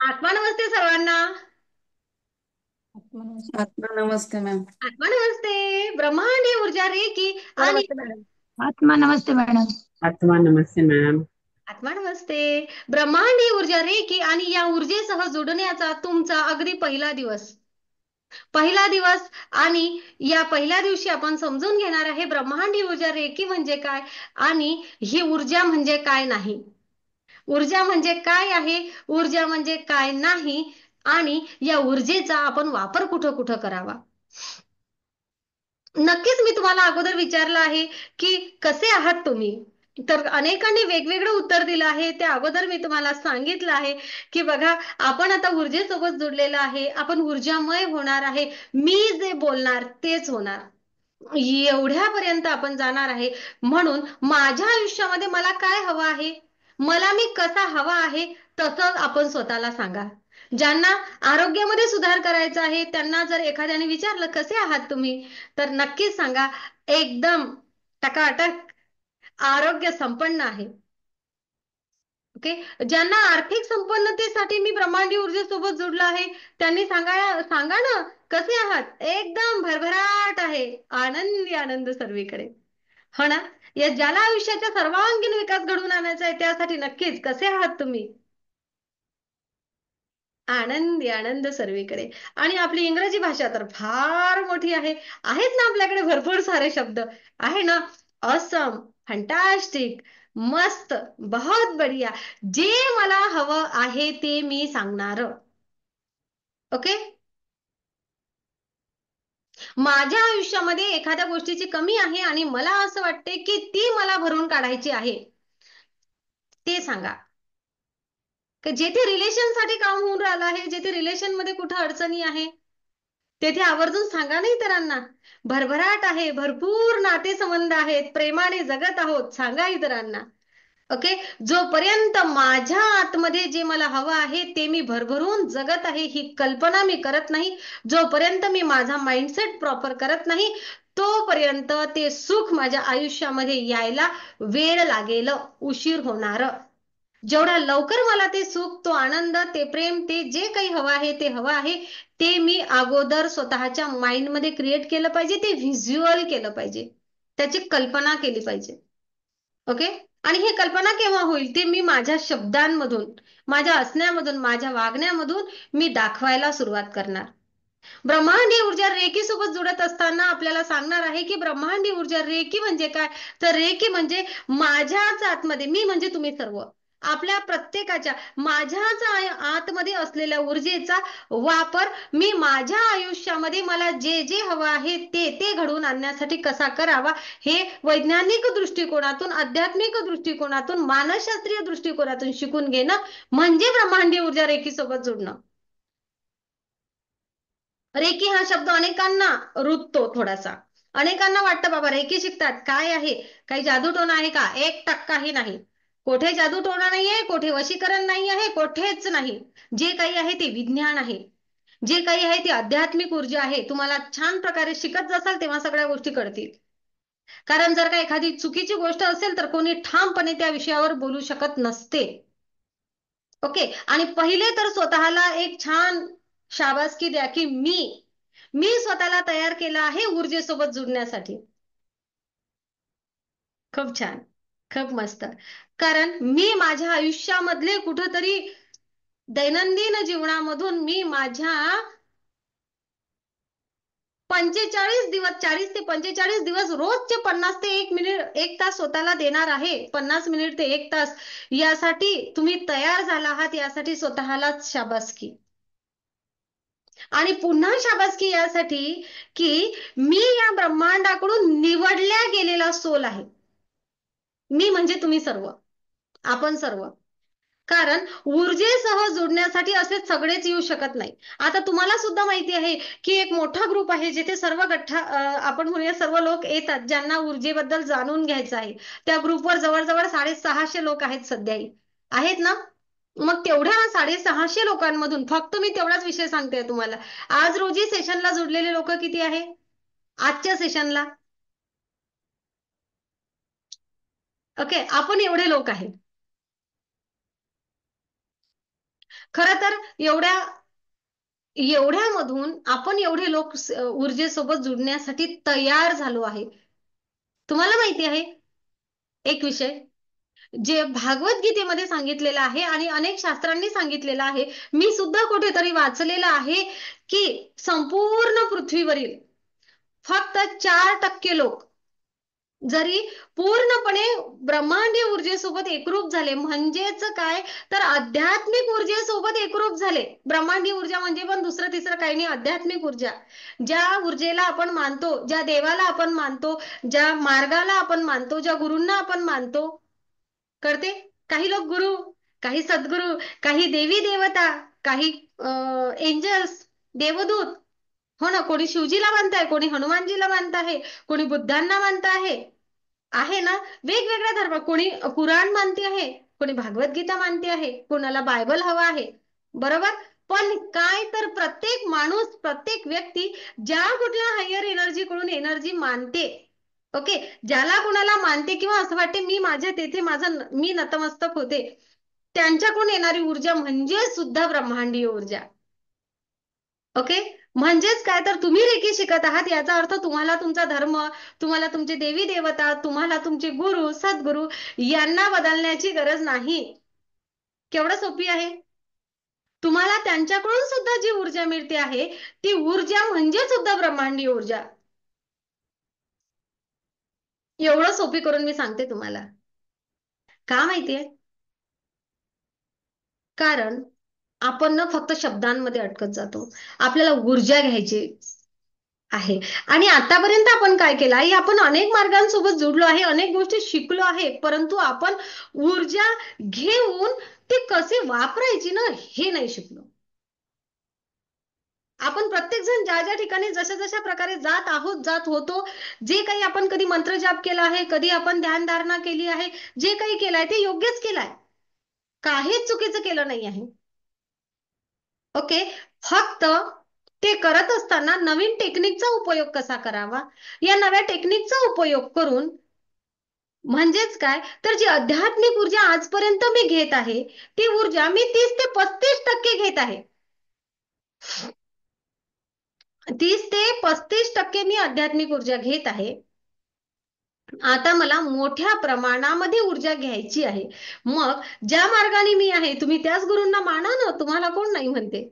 आत्मा नमस्ते सर्वांना. आत्मा नमस्ते मैम। आत्मा नमस्ते. ब्रह्मांडीय ऊर्जा रेकी आणि नमस्ते मैडम। आत्मा नमस्ते मैडम। आत्मा नमस्ते मैम। आत्मा नमस्ते. ब्रह्मांडीय ऊर्जा रेकी आणि या ऊर्जेसह जोडण्याचा तुमचा अगदी पहिला दिवस आणि या पहिल्या दिवशी आपण समजून घेणार आहे ब्रह्मांडीय ऊर्जा रेकी म्हणजे काय आणि ही ऊर्जा म्हणजे काय नाही. ऊर्जा म्हणजे काय आहे, ऊर्जा म्हणजे काय नाही आणि या ऊर्जेचा आपण वापर कुठं कुठं करावा. नक्कीच मी तुम्हाला अगोदर विचारलं आहे की कसे आहात तुम्ही. तर अनेकांनी वेगवेगळं उत्तर दिलं आहे. त्या अगोदर मी तुम्हाला सांगितलं आहे की बघा, आपण आता ऊर्जेसोबत जोडलेलं आहे, आपण ऊर्जामय होणार आहे. मी जे बोलणार तेच होणार, एवढ्यापर्यंत आपण जाणार आहे. म्हणून माझ्या आयुष्यामध्ये मला काय हवं आहे, मला मी कसा हवा आहे, तसं आपण स्वतःला सांगा. ज्यांना आरोग्यामध्ये सुधार करायचा आहे त्यांना जर एखाद्याने विचारलं कसे आहात तुम्ही, तर नक्कीच सांगा एकदम टकाटक आरोग्य संपन्न आहे. ओके. ज्यांना आर्थिक संपन्नतेसाठी मी ब्रह्मांडी ऊर्जेसोबत जोडलं आहे त्यांनी सांगा ना कसे आहात, एकदम भरभराट आहे, आनंदी आनंद सर्वीकडे. हो ना. या ज्याला आयुष्याचा सर्वांगीण विकास घडवून आणायचा आहे त्यासाठी नक्कीच कसे आहात तुम्ही, आनंदी आनंद सर्वीकडे. आणि आपली इंग्रजी भाषा तर फार मोठी आहे. आहेत ना आपल्याकडे भरपूर सारे शब्द आहे ना. ऑसम, फंटास्टिक, मस्त, बहुत बढिया. जे मला हवं आहे ते मी सांगणार. ओके. माझ्या आयुष्यामध्ये एखाद्या गोष्टीची कमी आहे आणि मला असं वाटते की ती मला भरून काढायची आहे, ते सांगा. जेथे रिलेशन साठी काम होऊन राहिलं आहे, जेथे रिलेशन मध्ये कुठं अडचणी आहे तेथे आवर्जून सांगा ना इतरांना. भरभराट आहे, भरपूर नातेसंबंध आहेत, प्रेमाने जगत आहोत, सांगा इतरांना. ओके. जोपर्यंत माझ्या आतमध्ये जे मला हवं आहे ते मी भरभरून जगत आहे ही कल्पना मी करत नाही, जोपर्यंत मी माझा माइंडसेट प्रॉपर करत नाही, तोपर्यंत ते सुख माझ्या आयुष्यामध्ये यायला वेळ लागेल, उशीर होणार. जेवढ्या लवकर मला ते सुख, तो आनंद, ते प्रेम, ते जे काही हवं आहे ते हवं आहे, ते मी अगोदर स्वतःच्या माइंड मध्ये क्रिएट केलं पाहिजे, ते व्हिज्युअल केलं पाहिजे, त्याची कल्पना केली पाहिजे. ओके. आणि हे कल्पना केव्हा होईल, ते मी माझ्या शब्दांमधून, माझ्या असण्यामधून, माझ्या वागण्यामधून मी दाखवायला सुरुवात करणार. ब्रह्मांडी ऊर्जा रेकी सोबत जुडत असताना आपल्याला सांगणार आहे की ब्रह्मांडी ऊर्जा रेकी म्हणजे काय. तर रेकी म्हणजे माझ्याच आतमध्ये, मी म्हणजे तुम्ही सर्व, आपल्या प्रत्येकाच्या माझ्याच आतमध्ये असलेल्या ऊर्जेचा वापर मी माझ्या आयुष्यामध्ये मला जे जे हवं आहे ते ते घडवून आणण्यासाठी कसा करावा, हे वैज्ञानिक दृष्टिकोनातून, आध्यात्मिक दृष्टिकोनातून, मानसशास्त्रीय दृष्टिकोनातून शिकून घेणं म्हणजे ब्रह्मांडी ऊर्जा रेकी सोबत जोडणं. रेकी हा शब्द अनेकांना रुततो थोडासा. अनेकांना वाटतं बाबा रेकी शिकतात काय आहे, काही जादूटोणा आहे का, 1% नाही. कोठे जादूटोणा नाहीये, कोठे वशीकरण नाही आहे, कोठेच नाही. जे काही आहे ते विज्ञान आहे, जे काही आहे ती आध्यात्मिक ऊर्जा आहे. तुम्हाला छान प्रकारे शिकत जासाल तेव्हा सगळ्या गोष्टी कळतील. कारण जर का एखादी चुकीची गोष्ट असेल तर कोणी ठामपणे त्या विषयावर बोलू शकत नसते. ओके. आणि पहिले तर स्वतःला एक छान शाबासकी द्या की मी स्वतःला तयार केलं आहे ऊर्जेसोबत जुडण्यासाठी. खूप छान, खूप मस्त. कारण मी माझ्या आयुष्यामधले कुठंतरी दैनंदिन जीवनामधून मी माझ्या 45 दिवस, 40 ते 45 दिवस रोजचे 50 ते 1 मिनिट, 1 तास स्वतःला देणार आहे. 50 मिनिट ते 1 तास यासाठी तुम्ही तयार झाला आहात, यासाठी स्वतःलाच शाबासकी. आणि पुन्हा शाबासकी यासाठी की मी या ब्रह्मांडाकडून निवडल्या गेलेला सोल आहे. मी म्हणजे तुम्ही सर्व, आपण सर्व. कारण ऊर्जेसह जोडण्यासाठी असे सगळेच येऊ शकत नाही. आता तुम्हाला सुद्धा माहिती आहे की एक मोठा ग्रुप आहे जिथे सर्व आपण म्हणूया सर्व लोक येतात ज्यांना ऊर्जेबद्दल जाणून घ्यायचं आहे. त्या ग्रुपवर जवळजवळ 650 लोक आहेत सध्याही, आहेत ना. मग तेवढ्या 650 लोकांमधून फक्त मी तेवढाच विषय सांगते तुम्हाला. आज रोजी सेशनला जोडलेले लोक किती आहे आजच्या सेशनला. ओके. आपण एवढे लोक आहेत. खरं तर एवढ्यामधून आपण एवढे लोक ऊर्जेसोबत जुडण्यासाठी तयार झालो आहे. तुम्हाला माहिती आहे एक विषय जे भागवत गीतेमध्ये सांगितलेलं आहे आणि अनेक शास्त्रांनी सांगितलेलं आहे, मी सुद्धा कुठेतरी वाचलेलं आहे की संपूर्ण पृथ्वीवरील फक्त 4% लोक जरी पूर्णपणे ब्रह्मांडीय ऊर्जेसोबत एकरूप झाले, म्हणजेच काय तर आध्यात्मिक ऊर्जेसोबत एकरूप झाले. ब्रह्मांडीय ऊर्जा म्हणजे पण दुसरं तिसरं काही नाही, आध्यात्मिक ऊर्जा. ज्या ऊर्जेला आपण मानतो, ज्या देवाला आपण मानतो, ज्या मार्गाला आपण मानतो, ज्या गुरूंना आपण मानतो, करते काही लोक गुरु, काही सद्गुरू, काही देवी देवता, काही एंजल्स, देवदूत. हो ना, कोणी शिवजीला मानताय, कोणी हनुमानजीला मानत आहे, कोणी बुद्धांना मानत आहे ना. वेगवेगळ्या धर्म, कोणी कुराण मानते आहे, कोणी भागवत गीता मानते आहे, कोणाला बायबल हवा आहे, बरोबर. पण काय तर प्रत्येक माणूस, प्रत्येक व्यक्ती ज्या कुठल्या हायर एनर्जी कडून एनर्जी मानते, ओके, ज्याला कुणाला मानते किंवा असं वाटते मी माझ्या तेथे मी नतमस्तक होते, त्यांच्याकडून येणारी ऊर्जा म्हणजे सुद्धा ब्रह्मांडीय ऊर्जा. ओके, म्हणजेच काय तर तुम्ही रेकी शिकत आहात याचा अर्थ तुम्हाला तुमचा धर्म, तुम्हाला तुमचे देवी देवता, तुम्हाला तुमचे गुरु सद्गुरू यांना बदलण्याची गरज नाही. केवढं सोपी आहे. तुम्हाला त्यांच्याकडून सुद्धा जी ऊर्जा मिळते आहे ती ऊर्जा म्हणजे सुद्धा ब्रह्मांडीय ऊर्जा. एवढं सोपी करून मी सांगते तुम्हाला. का माहितीये? कारण आपण ना फक्त शब्दांमध्ये अटकत जातो. आपल्याला ऊर्जा घ्यायची आहे. आणि आतापर्यंत आपण काय केलं आहे, आपण अनेक मार्गांसोबत जुडलो आहे, अनेक गोष्टी शिकलो आहे, परंतु आपण ऊर्जा घेऊन ते कसे वापरायची ना हे नाही शिकलो. आपण प्रत्येक जण ज्या ज्या ठिकाणी जशा जशा प्रकारे जात होतो, जे काही आपण कधी मंत्र जाप केला आहे, कधी आपण ध्यानधारणा केली आहे, जे काही केलंय ते योग्यच केलंय, काहीच चुकीचं केलं नाही आहे. ओके, फक्त ते करत असताना नवीन टेक्निकचा उपयोग कसा करावा, या नव्या टेक्निकचा उपयोग करून, म्हणजेच काय तर जी आध्यात्मिक ऊर्जा आजपर्यंत मी घेत आहे ती ऊर्जा मी 30 ते 35% घेत आहे. 30 ते 35% मी आध्यात्मिक ऊर्जा घेत आहे. आता मला मोठ्या प्रमाणामध्ये ऊर्जा घ्यायची आहे. मग ज्या मार्गाने मी आहे तुम्ही त्याच गुरूंना माना ना, तुम्हाला कोण नाही म्हणते.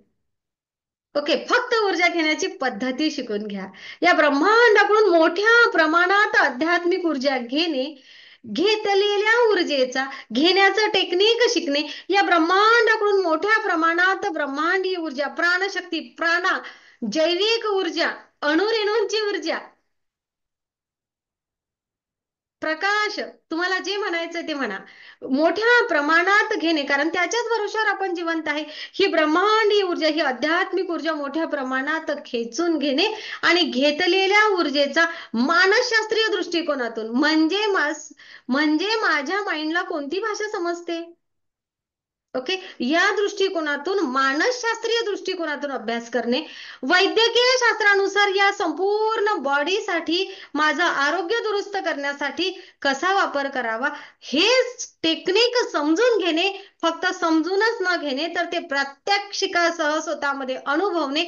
ओके, फक्त ऊर्जा घेण्याची पद्धती शिकून घ्या. या ब्रह्मांडाकडून मोठ्या प्रमाणात आध्यात्मिक ऊर्जा घेणे, घेतलेल्या ऊर्जेचा घेण्याचं टेक्निक शिकणे, या ब्रह्मांडाकडून मोठ्या प्रमाणात ब्रह्मांडीय ऊर्जा, प्राणशक्ती, प्राणा, जैविक ऊर्जा, अणुरेणूंची ऊर्जा, प्रकाश, तुम्हाला जे म्हणायचं ते म्हणा, मोठ्या प्रमाणात घेणे, कारण त्याच्याच भरोशावर आपण जिवंत आहे. ही ब्रह्मांडीय ऊर्जा, ही आध्यात्मिक ऊर्जा मोठ्या प्रमाणात खेचून घेणे आणि घेतलेल्या ऊर्जेचा मानसशास्त्रीय दृष्टिकोनातून, म्हणजे माझ्या माइंडला कोणती भाषा समजते, ओके, या दृष्टिकोनातून, मानसशास्त्रीय दृष्टिकोनातून अभ्यास करणे, वैद्यकीय शास्त्रानुसार या संपूर्ण बॉडीसाठी, माझं आरोग्य दुरुस्त करण्यासाठी कसा वापर करावा हे टेक्निक समजून घेणे, फक्त समजूनच न घेणे तर ते प्रात्यक्षिकासह स्वतःमध्ये अनुभवणे,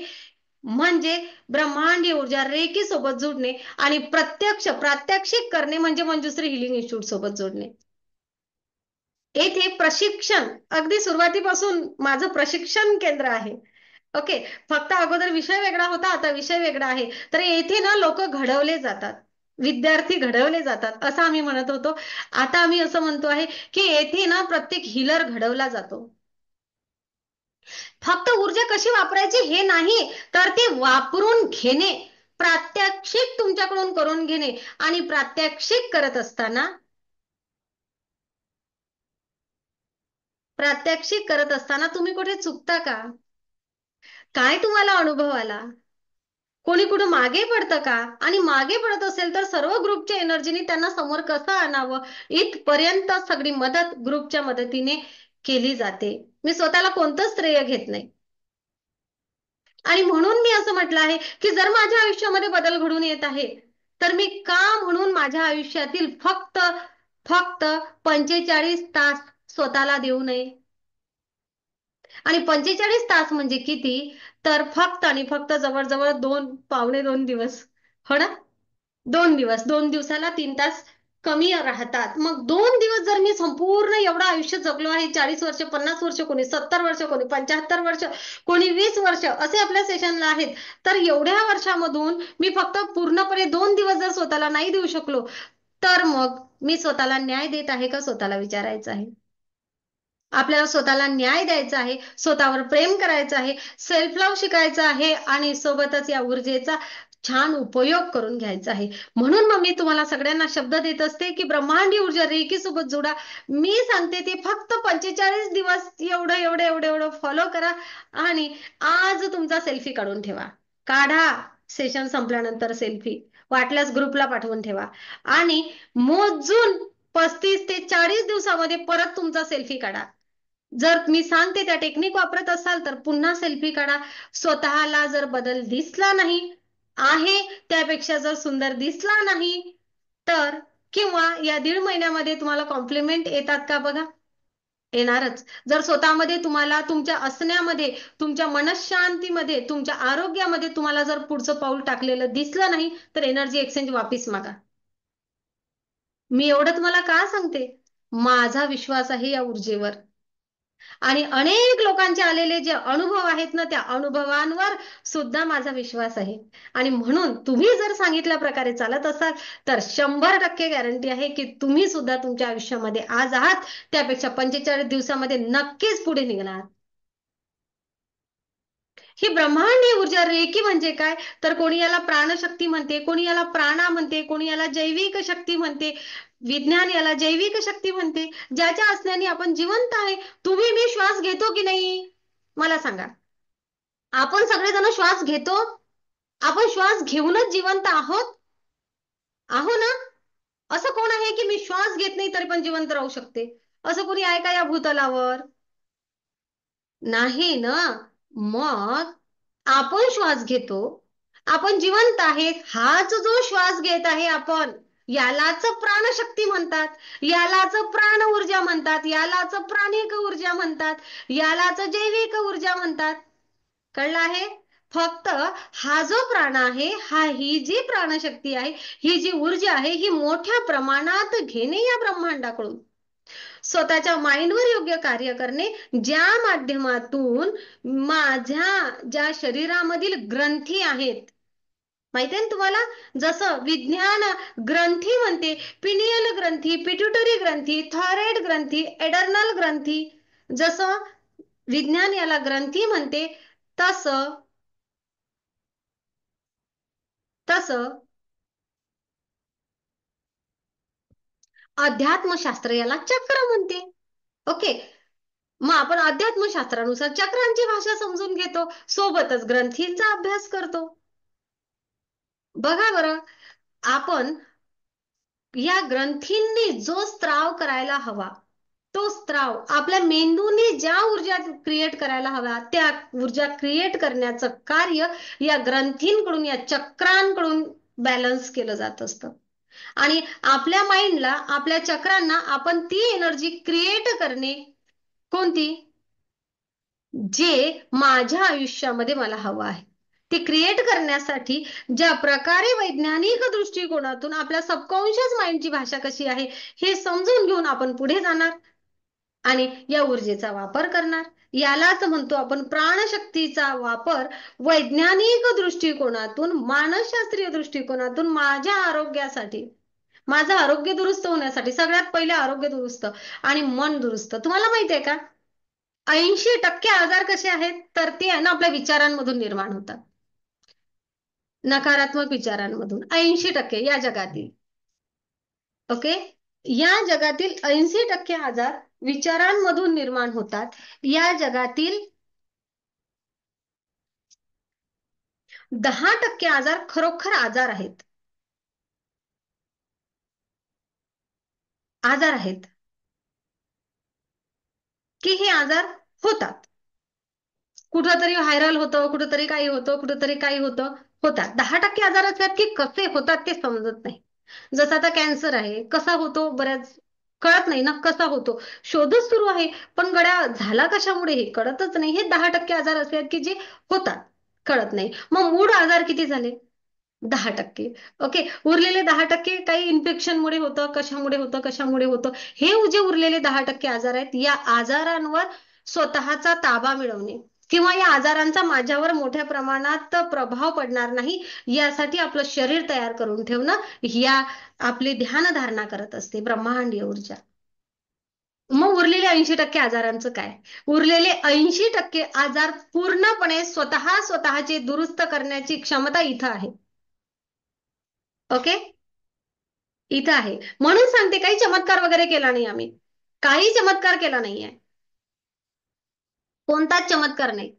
म्हणजे ब्रह्मांडीय ऊर्जा रेकी सोबत जोडणे आणि प्रात्यक्षिक करणे म्हणजे मंजुश्री हिलिंग इन्स्टिट्यूट सोबत जोडणे. येथे प्रशिक्षण, अगदी सुरुवातीपासून माझं प्रशिक्षण केंद्र आहे. ओके, फक्त अगोदर विषय वेगळा होता, आता विषय वेगळा आहे. तर येथे ना लोक घडवले जातात, विद्यार्थी घडवले जातात असं आम्ही म्हणत होतो. आता आम्ही असं म्हणतो आहे की येथे ना प्रत्येक हिलर घडवला जातो. फक्त ऊर्जा कशी वापरायची हे नाही, तर ते वापरून घेणे, प्रात्यक्षिक तुमच्याकडून करून घेणे, आणि प्रात्यक्षिक करत असताना तुम्ही कुठे चुकता का, काय तुम्हाला अनुभव आला, कोणी कुठं मागे पडतं का, आणि मागे पडत असेल तर सर्व ग्रुपच्या एनर्जीने त्यांना समोर कसं आणावं, इथपर्यंत सगळी मदत ग्रुपच्या मदतीने केली जाते. मी स्वतःला कोणतंच श्रेय घेत नाही. आणि म्हणून मी असं म्हटलं आहे की जर माझ्या आयुष्यामध्ये बदल घडून येत आहे तर मी का म्हणून माझ्या आयुष्यातील फक्त 45 तास स्वतःला देऊ नये. आणि 45 तास म्हणजे किती? तर फक्त आणि फक्त जवळजवळ 2 पावणे 2 दिवस. हो ना? 2 दिवस, 2 दिवसाला 3 तास कमी राहतात. मग 2 दिवस जर मी संपूर्ण एवढं आयुष्य जगलो आहे, 40 वर्ष, 50 वर्ष, कोणी 70 वर्ष, कोणी 75 वर्ष, कोणी 20 वर्ष असे आपल्या सेशनला आहेत. तर एवढ्या वर्षामधून मी फक्त पूर्णपणे 2 दिवस जर स्वतःला नाही देऊ शकलो, तर मग मी स्वतःला न्याय देत आहे का? स्वतःला विचारायचं आहे. आपल्याला स्वतःला न्याय द्यायचा आहे, स्वतःवर प्रेम करायचं आहे, सेल्फ लव्ह शिकायचं आहे आणि सोबतच या ऊर्जेचा छान उपयोग करून घ्यायचा आहे. म्हणून मग मी तुम्हाला सगळ्यांना शब्द देत असते की ब्रह्मांडी ऊर्जा रेकी सोबत जोडा. मी सांगते ते फक्त 45 दिवस एवढं एवढं एवढं एवढं फॉलो करा आणि आज तुमचा सेल्फी काढून ठेवा. काढा सेशन संपल्यानंतर सेल्फी, वाटल्यास ग्रुपला पाठवून ठेवा आणि मोजून 35 ते 40 दिवसामध्ये परत तुमचा सेल्फी काढा. जर मी सांगते त्या टेक्निक वापरत असाल तर पुन्हा सेल्फी काढा. स्वतःला जर बदल दिसला नाही आहे, त्यापेक्षा जर सुंदर दिसला नाही तर, किंवा या 1.5 महिन्यामध्ये तुम्हाला कॉम्प्लिमेंट येतात का बघा? येणारच. जर स्वतःमध्ये तुम्हाला तुमच्या असण्यामध्ये, तुमच्या मनशांतीमध्ये, तुमच्या आरोग्यामध्ये तुम्हाला जर पुढचं पाऊल टाकलेलं दिसलं नाही तर एनर्जी एक्सचेंज वापिस मागा. मी एवढं तुम्हाला का सांगते? माझा विश्वास आहे या ऊर्जेवर आणि अनेक लोकांचे आलेले जे अनुभव आहेत ना, त्या अनुभवांवर सुद्धा माझा विश्वास आहे. आणि म्हणून तुम्ही जर सांगितल्या प्रकारे चालत असाल तर 100% गॅरंटी आहे की तुम्ही सुद्धा तुमच्या आयुष्यामध्ये आज आहात त्यापेक्षा 45 दिवसामध्ये नक्कीच पुढे निघणार. ही ब्रह्मांडी ऊर्जा रेकी म्हणजे काय? तर कोणी याला प्राणशक्ती म्हणते, कोणी याला प्राणा म्हणते, कोणी याला जैविक शक्ती म्हणते, विज्ञान याला जैविक शक्ती म्हणते, ज्याच्या असण्याने आपण जिवंत आहे. तुम्ही मी श्वास घेतो की नाही? मला सांगा. आपण सगळेजण श्वास घेतो? आपण श्वास घेऊनच जिवंत आहोत? आहो ना? असं कोण आहे की मी श्वास घेत नाही तरी पण जिवंत राहू शकते? असं कोणी आहे का या भूतलावर? नाही ना. मग आपण श्वास घेतो, आपण जिवंत आहे. हाच जो श्वास घेत आहे आपण, यालाच प्राणशक्ती म्हणतात, यालाच प्राण ऊर्जा म्हणतात, यालाच प्राणिक ऊर्जा म्हणतात, यालाच जैविक ऊर्जा म्हणतात. कळलं आहे? फक्त हा जो प्राण आहे, ही जी प्राणशक्ती आहे, ही जी ऊर्जा आहे, ही मोठ्या प्रमाणात घेणे या ब्रह्मांडाकडून, स्वतःच्या माइंडवर योग्य कार्य करणे, ज्या माध्यमातून माझ्या ज्या शरीरामधील ग्रंथी आहेत, माहिती आहे ना तुम्हाला? जसं विज्ञान ग्रंथी म्हणते, पिनियल ग्रंथी, पिट्युटरी ग्रंथी, थायरॉइड ग्रंथी, एडर्नल ग्रंथी, जसं विज्ञान याला ग्रंथी म्हणते, तसं तसं अध्यात्मशास्त्र याला चक्र म्हणते. ओके. मग आपण अध्यात्मशास्त्रानुसार चक्रांची भाषा समजून घेतो, सोबतच ग्रंथींचा अभ्यास करतो. बघा बरं, आपण या ग्रंथींनी जो स्त्राव करायला हवा, तो स्त्राव आपल्या मेंदूने ज्या ऊर्जा क्रिएट करायला हव्या, त्या ऊर्जा क्रिएट करण्याचं कार्य या ग्रंथींकडून, या चक्रांकडून बॅलन्स केलं जात असतं. आणि आपल्या माइंडला, आपल्या चक्रांना आपण ती एनर्जी क्रिएट करणे, कोणती? जे माझ्या आयुष्यामध्ये मला हवं आहे ते क्रिएट करण्यासाठी ज्या प्रकारे वैज्ञानिक दृष्टिकोनातून आपल्या सबकॉन्शियस माइंडची भाषा कशी आहे हे समजून घेऊन आपण पुढे जाणार आणि या ऊर्जेचा वापर करणार. यालाच म्हणतो आपण प्राणशक्तीचा वापर. वैज्ञानिक दृष्टिकोनातून, मानसशास्त्रीय दृष्टिकोनातून माझ्या आरोग्यासाठी, माझं आरोग्य दुरुस्त होण्यासाठी, सगळ्यात पहिले आरोग्य दुरुस्त आणि मन दुरुस्त. तुम्हाला माहिती आहे का 80% आजार कसे आहेत? तर ते आहे ना आपल्या विचारांमधून निर्माण होतात, नकारात्मक विचारांमधून. 80% या जगातील, ओके, या जगातील 80% आजार विचारांमधून निर्माण होतात. या जगातील 10% आजार खरोखर आजार आहेत, आजार आहेत की हे आजार होतात. कुठंतरी व्हायरल होतं, कुठंतरी काही होतं, कुठंतरी काही होतं, होतात. 10% आजार असतात की कसे होतात ते समजत नाही. जसं आता कॅन्सर आहे, कसा होतो? बऱ्याच कळत नाही ना कसा होतो. शोधच सुरू आहे, पण गड्या झाला कशामुळे हे कळतच नाही. हे 10% आजार असे आहेत की जे होतात, कळत नाही. मग मूळ आजार किती झाले? 10%. ओके, उरलेले 10% काही इन्फेक्शनमुळे होतं, कशामुळे होतं. हे जे उरलेले 10% आजार आहेत, या आजारांवर स्वतःचा ताबा मिळवणे किंवा या आजारांचा माझ्यावर मोठ्या प्रमाणात प्रभाव पडणार नाही, यासाठी आपलं शरीर तयार करून ठेवणं, या आपली ध्यानधारणा करत असते ब्रह्मांडीय ऊर्जा. मग उरलेले 80% आजारांचं काय? उरलेले 80% आजार पूर्णपणे स्वतःचे दुरुस्त करण्याची क्षमता इथं आहे. ओके, इथं आहे. म्हणून सांगते, काही चमत्कार वगैरे केला नाही आम्ही, काही चमत्कार केला नाहीये, कोणताच चमत्कार नाही.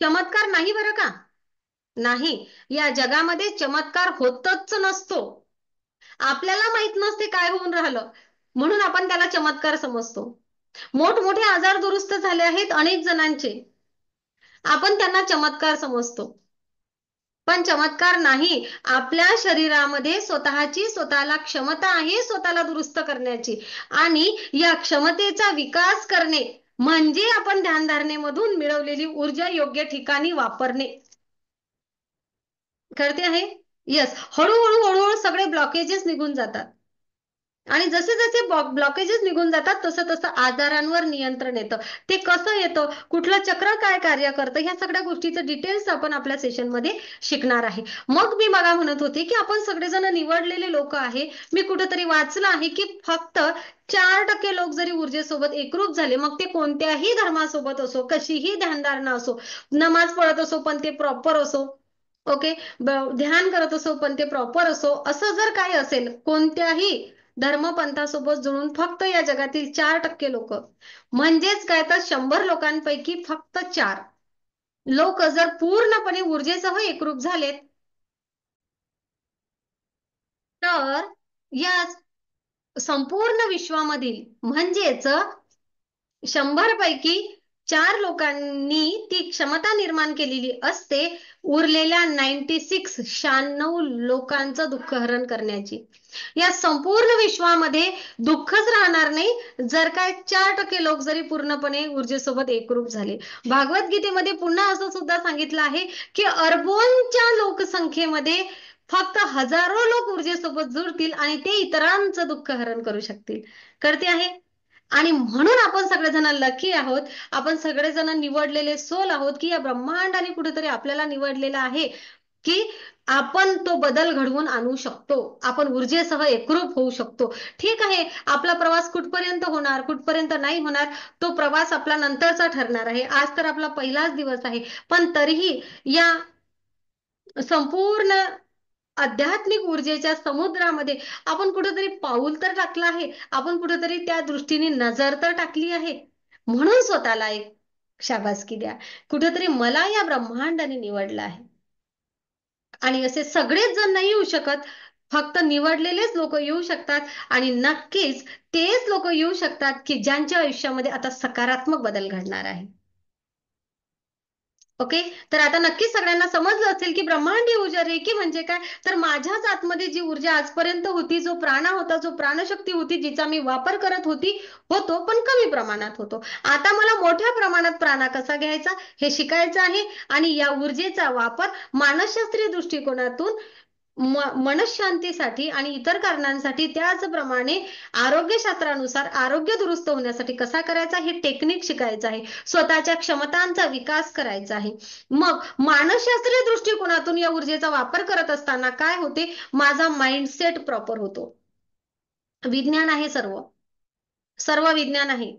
चमत्कार नाही बरं का, नाही. या जगामध्ये चमत्कार होतच नसतो. आपल्याला माहित नसते काय होऊन राहिलं, म्हणून आपण त्याला चमत्कार समजतो. मोठमोठे आजार दुरुस्त झाले आहेत अनेक जणांचे, आपण त्यांना चमत्कार समजतो, पण चमत्कार नाही. आपल्या शरीरामध्ये स्वतःला क्षमता आहे स्वतःला दुरुस्त करण्याची, आणि या क्षमतेचा विकास करणे म्हणजे आपण ध्यानधारणेमधून मिळवलेली ऊर्जा योग्य ठिकाणी वापरणे. कळते आहे? यस. हळूहळू सगळे ब्लॉकेजेस निघून जातात, आणि जसे जसे ब्लॉकेजेस निघून जातात तसं तसं आजारांवर नियंत्रण येतं. ते कसं येतं, कुठलं चक्र काय कार्य करतं, ह्या सगळ्या गोष्टीचं डिटेल्स आपण आपल्या सेशनमध्ये शिकणार आहे. मग मी मागा म्हणत होते की आपण सगळेजण निवडलेले लोक आहे. मी कुठेतरी वाचलं आहे की फक्त 4% लोक जरी ऊर्जेसोबत एकरूप झाले, मग ते कोणत्याही धर्मासोबत असो, कशीही ध्यानधारणा असो, नमाज पढत असो पण ते प्रॉपर असो, ओके, ध्यान करत असो पण ते प्रॉपर असो, असं जर काय असेल, कोणत्याही धर्मपंथासोबत जुळून फक्त या जगातील 4% लोक, म्हणजेच काय तर 100 लोकांपैकी फक्त 4 लोक जर पूर्णपणे ऊर्जेसह एकरूप झालेत, तर या संपूर्ण विश्वामधील म्हणजेच 100 पैकी 4 लोकांनी ती क्षमता निर्माण केलेली असते उरलेल्या 96 लोकांचं दुःख हरण करण्याची. या संपूर्ण विश्वामध्ये दुःखच राहणार नाही जर काय 4% लोक जरी पूर्णपणे ऊर्जेसोबत एकरूप झाले. भागवत गीतेमध्ये पुन्हा असं सुद्धा सांगितलं आहे की अरबोंच्या लोकसंख्येमध्ये फक्त हजारो लोक ऊर्जेसोबत जुळतील आणि ते इतरांचं दुःख हरण करू शकतील. कळते आहे? आणि म्हणून आपण सगळेजण लकी आहोत, आपण सगळेजण निवडलेले सोल आहोत, की या ब्रह्मांडाने कुठेतरी आपल्याला निवडलेलं आहे की आपण तो बदल घडवून आणू शकतो, आपण ऊर्जेसह एकरूप होऊ शकतो. ठीक आहे, आपला प्रवास कुठपर्यंत होणार, कुठपर्यंत नाही होणार, तो प्रवास आपला नंतरचा ठरणार आहे. आज तर आपला पहिलाच दिवस आहे, पण तरीही या संपूर्ण आध्यात्मिक ऊर्जेच्या समुद्रामध्ये आपण कुठेतरी पाऊल तर टाकलं आहे, आपण कुठेतरी त्या दृष्टीने नजर तर टाकली आहे. म्हणून स्वतःला एक शाबासकी द्या, कुठेतरी मला या ब्रह्मांडाने निवडलं आहे. आणि असे सगळेच जण नाही येऊ शकत, फक्त निवडलेलेच लोक येऊ शकतात, आणि नक्कीच तेच लोक येऊ शकतात की ज्यांच्या आयुष्यामध्ये आता सकारात्मक बदल घडणार आहे. ओके, तर आता नक्कीच सगळ्यांना समजलं असेल की ब्रह्मांडीय ऊर्जा रेकी म्हणजे काय. तर माझ्याच आतमध्ये जी ऊर्जा आजपर्यंत होती, जो प्राणा होता, जो प्राणशक्ती होती, जिचा मी वापर करत होतो पण कमी प्रमाणात होतो, आता मला मोठ्या प्रमाणात प्राणा कसा घ्यायचा हे शिकायचं आहे. आणि या ऊर्जेचा वापर मानसशास्त्रीय दृष्टिकोनातून मनशांतीसाठी आणि इतर कारणांसाठी, त्याचप्रमाणे आरोग्यशास्त्रानुसार आरोग्य दुरुस्त होण्यासाठी कसा करायचा हे टेक्निक शिकायचं आहे, स्वतःच्या क्षमतांचा विकास करायचा आहे. मग मानसशास्त्रीय दृष्टिकोनातून या ऊर्जेचा वापर करत असताना काय होते, माझा माइंडसेट प्रॉपर होतो. विज्ञान आहे, सर्व सर्व विज्ञान आहे.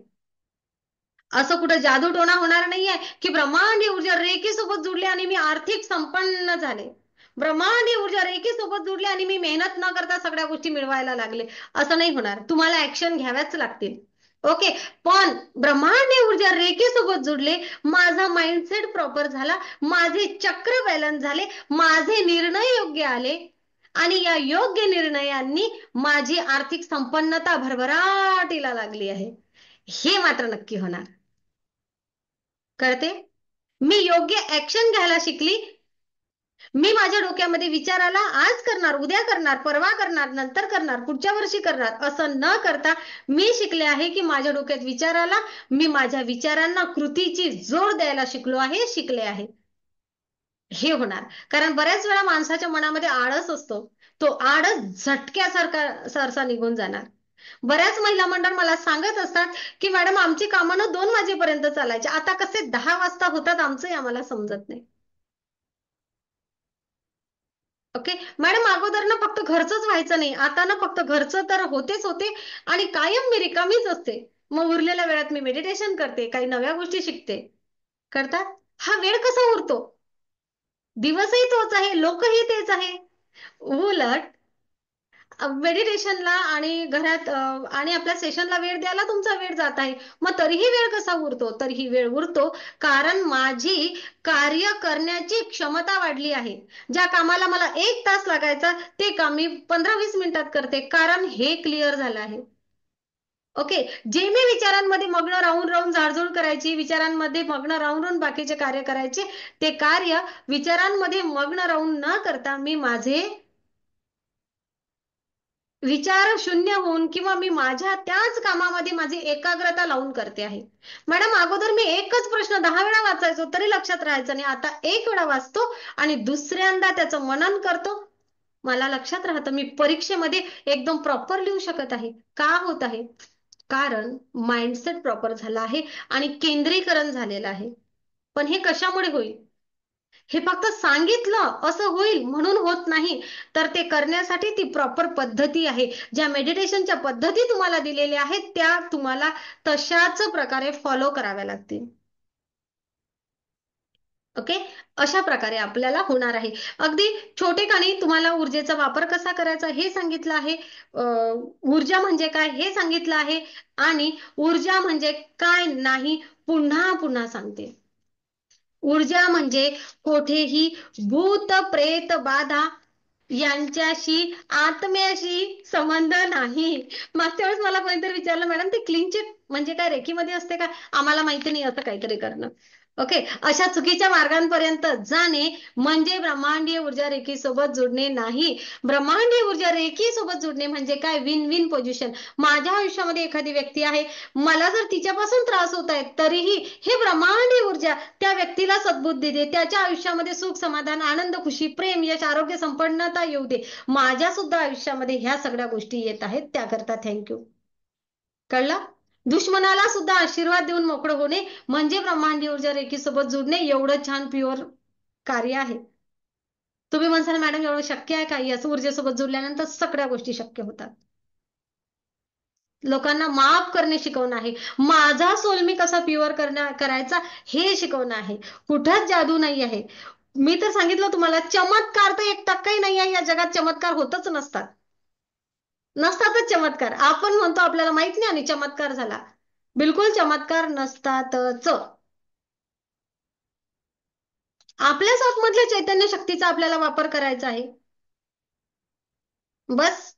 असं कुठं जादूटोणा होणार नाहीये की ब्रह्मांडीय ऊर्जा रेकी सोबत जुडली आणि मी आर्थिक संपन्न झाले, ब्रह्मांडीय ऊर्जा रेकी सोबत जुडली आणि मी मेहनत न करता सगळ्या गोष्टी मिळवायला लागले. असं नाही होणार, तुम्हाला ऍक्शन घ्याव्याच लागतील. ओके, पण ब्रह्मांडीय ऊर्जा रेकी सोबत जुडले, माझा माइंडसेट प्रॉपर झाला, माझे चक्र बॅलन्स झाले, माझे निर्णय योग्य आले, आणि या योग्य निर्णयांनी माझी आर्थिक संपन्नता भरभराटीला लागली आहे, हे मात्र नक्की होणार. कळते? मी योग्य ऍक्शन घ्यायला शिकली, मी माझ्या डोक्यामध्ये विचाराला आज करणार, उद्या करणार, परवा करणार, नंतर करणार, पुढच्या वर्षी करणार असं न करता मी शिकले आहे की माझ्या डोक्यात विचाराला मी माझ्या विचारांना कृतीची जोड द्यायला शिकलो आहे, शिकले आहे. हे होणार. कारण बऱ्याच वेळा माणसाच्या मनामध्ये आळस असतो. तो आळस झटक्यासारखा सरसा निघून जाणार. बऱ्याच महिला मंडळ मला सांगत असतात की मॅडम आमची कामं ना 2 वाजेपर्यंत चालायची, आता कसे 10 वाजता होतात आमचंही आम्हाला समजत नाही. ओके मॅडम, अगोदर ना फक्त घरचंच व्हायचं नाही, आता ना फक्त घरचं तर होतेच होते आणि कायम मी रिकामीच असते. मग उरलेल्या वेळात मी मेडिटेशन करते, काही नव्या गोष्टी शिकते. करतात. हा वेळ कसा उरतो? दिवसही तोच आहे, लोकही तेच आहे. उलट मेडिटेशनला आणि घरात आणि आपल्या सेशनला वेळ द्यायला तुमचा वेळ जात आहे. मग तरीही वेळ कसा उरतो? तरीही वेळ उरतो कारण माझी कार्य करण्याची क्षमता वाढली आहे. ज्या कामाला मला 1 तास लागायचा ते काम मी 15-20 मिनिटात करते, कारण हे क्लिअर झालं आहे. ओके, जे मी विचारांमध्ये मग्न राहून राहून झाडझूड करायची, विचारांमध्ये मग्न राहून राहून बाकीचे कार्य करायचे, ते कार्य विचारांमध्ये मग्न राहून न करता मी माझे विचार शून्य होऊन किंवा मी माझ्या त्याच कामामध्ये माझी एकाग्रता लावून करते आहे. मॅडम, अगोदर मी एकच प्रश्न 10 वेळा वाचायचो तरी लक्षात राहायचं नाही, आता 1 वेळा वाचतो आणि दुसऱ्यांदा त्याचं मनन करतो, मला लक्षात राहतं. मी परीक्षेमध्ये एकदम प्रॉपर लिहू शकत आहे. का होत आहे? कारण माइंडसेट प्रॉपर झाला आहे आणि केंद्रीकरण झालेलं आहे. पण हे कशामुळे होईल? हे फक्त सांगितलं असं होईल म्हणून होत नाही, तर ते करण्यासाठी ती प्रॉपर पद्धती आहे. ज्या मेडिटेशनच्या पद्धती तुम्हाला दिलेल्या आहेत त्या तुम्हाला तशाच प्रकारे फॉलो कराव्या लागतील. ओके, अशा प्रकारे आपल्याला होणार आहे. अगदी छोटेखानी तुम्हाला ऊर्जेचा वापर कसा करायचा हे सांगितलं आहे, ऊर्जा म्हणजे काय हे सांगितलं आहे आणि ऊर्जा म्हणजे काय नाही पुन्हा पुन्हा सांगते. ऊर्जा म्हणजे कोठेही भूत प्रेत बाधा यांच्याशी आत्म्याशी संबंध नाही. मागच्या वेळेस मला कोणीतरी विचारलं, मॅडम ते क्लीन चिट म्हणजे काय, रेकीमध्ये असते का? आम्हाला माहिती नाही, असं काहीतरी करणं. ओके, अशा चुकीच्या मार्गांपर्यंत जाणे म्हणजे ब्रह्मांडीय ऊर्जा रेखी सोबत जुडणे नाही. ब्रह्मांडीय ऊर्जा रेखी सोबत जुडणे म्हणजे काय? Win win position. माझ्या आयुष्यामध्ये एखादी व्यक्ती आहे, मला जर तिच्यापासून त्रास होत आहे तरीही हे ब्रह्मांडीय ऊर्जा त्या व्यक्तीला सद्बुद्धी दे, त्याच्या आयुष्यामध्ये सुख समाधान आनंद खुशी प्रेम यश आरोग्य संपन्नता येऊ दे. माझ्या सुद्धा आयुष्यामध्ये ह्या सगळ्या गोष्टी येत आहेत, त्याकरता थँक्यू. कळलं? दुश्मनाला सुद्धा आशीर्वाद देऊन मोकळं होणे म्हणजे ब्रह्मांडीय ऊर्जा रेखीसोबत जुडणे. एवढं छान प्युअर कार्य आहे. तुम्ही म्हणसाल मॅडम एवढं शक्य आहे का? याच ऊर्जेसोबत जुडल्यानंतर सगळ्या गोष्टी शक्य होतात. लोकांना माफ करणे शिकवणं आहे, माझा सोल मी कसा प्युअर करायचा हे शिकवणं आहे. कुठंच जादू नाही आहे. मी तर सांगितलं तुम्हाला, चमत्कार तर 1% नाही आहे या जगात. चमत्कार होतच नसतात, नसतातच चमत्कार. आपण म्हणतो आपल्याला माहित नाही आणि चमत्कार झाला. बिलकुल चमत्कार नसतातच. आपल्याच आतमधल्या चैतन्य शक्तीचा आपल्याला वापर करायचा आहे. बस,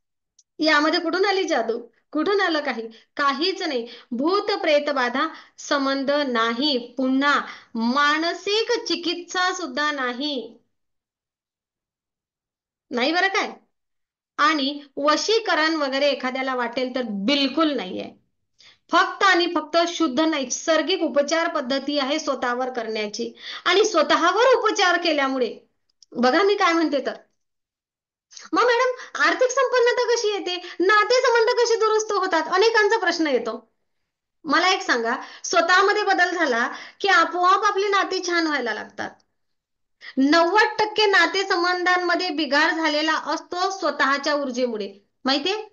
यामध्ये कुठून आली जादू? कुठून आलं काही? काहीच नाही. भूत प्रेत बाधा संबंध नाही. पुन्हा मानसिक चिकित्सा सुद्धा नाही. नाही बरं काय? आणि वशीकरण वगैरे एखाद्याला वाटेल तर बिलकुल नाहीये. फक्त आणि फक्त शुद्ध नैसर्गिक उपचार पद्धती आहे स्वतःवर करण्याची. आणि स्वतःवर उपचार केल्यामुळे बघा मी काय म्हणते तर, मग मॅडम आर्थिक संपन्नता कशी येते? नातेसंबंध कसे दुरुस्त होतात? अनेकांचा प्रश्न येतो. मला एक सांगा, स्वतःमध्ये बदल झाला की आपोआप आपली नाती छान व्हायला लागतात. 90% नातेसंबंधांमध्ये बिघाड झालेला असतो स्वतःच्या ऊर्जेमुळे. माहितीये?